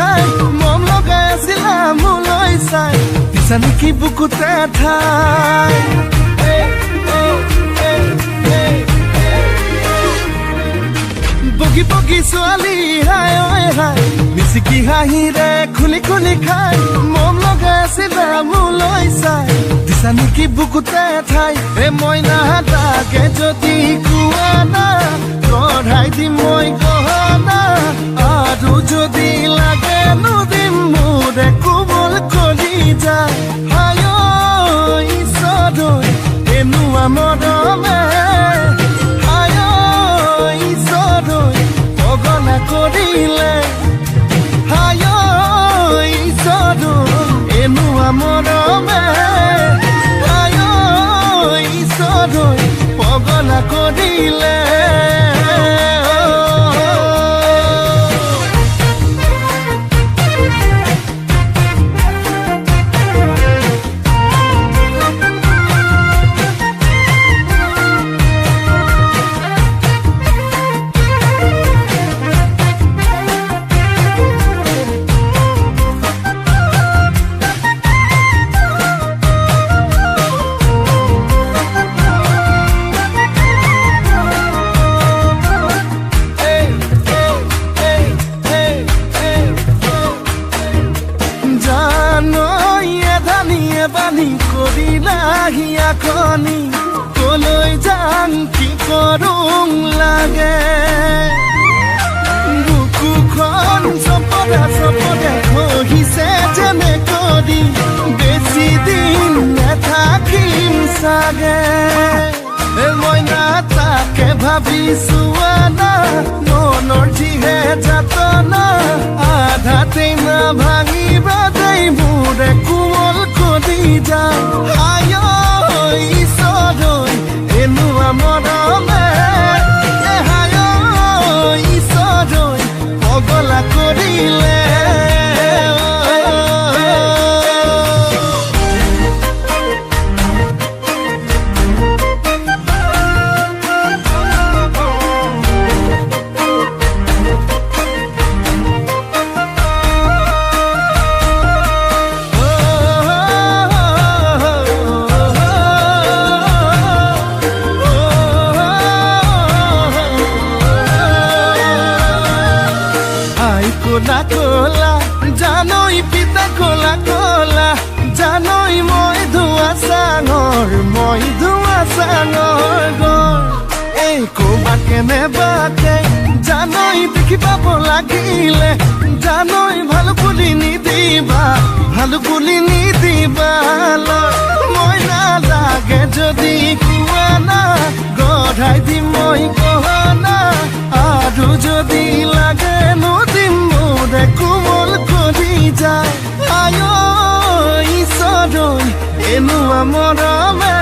খাই মম লগাই আছিলা মোলৈ চাই দিছা নেকি বুকুতে ঠাই বগি বগি ছোৱালী হাই ঐ হাই মিচিকি হাঁহিৰে খুলি খুলি খাই মম লগাই আছিলা মোলৈ চাই দিছা নেকি বুকুতে ঠাই মই নাহাতাকে যদি কোৱা না গঢ়াই দিম মই গহনা আৰু যদি লাগে নুদিম মোৰে কোমল কলি যায় হাই ঐ ঈশ্বৰ এনেকুৱা মৰমে হাই ঐ ঈশ্বৰ পগলা কৰিলে হাই ঐ ঈশ্বৰ এনেকুৱা মৰমে হাই ঐ ঈশ্বৰ পগলা কৰিলে বানি কৰিলা হিয়াখনি কলৈ যাম কি কৰোঁ লাগে বুকুখন চপদা চপদা খহিছে যেনে কৰি বেছি দিন নাথাকিম চাগে মই নাথাকে ভাবিছো আনা মনৰ যিহে যাতনা আধাতেই না ভাঙিবা দেই মোৰে কোমল কলি যায় হাই ঐ ঈশ্বৰ এনেকুৱা মৰমে হাই ঐ ঈশ্বৰ পগলা কৰিলে কোলা কোলা জানই পিতা কোলা কোলা জানই মই ধোৱা চাঙৰ গৰ এই ক'বা কেনেবাকে জানই দেখি পাব লাগিলে জানই ভাল বুলি নিদিবা মই নালাগে যদি কোৱা না গঢ়াই দিম মই গহনা আৰু যদি লাগে নুদিম মোৰে কোমল কলি যায় হাই ঐ ঈশ্বৰ এনেকুৱা মৰমে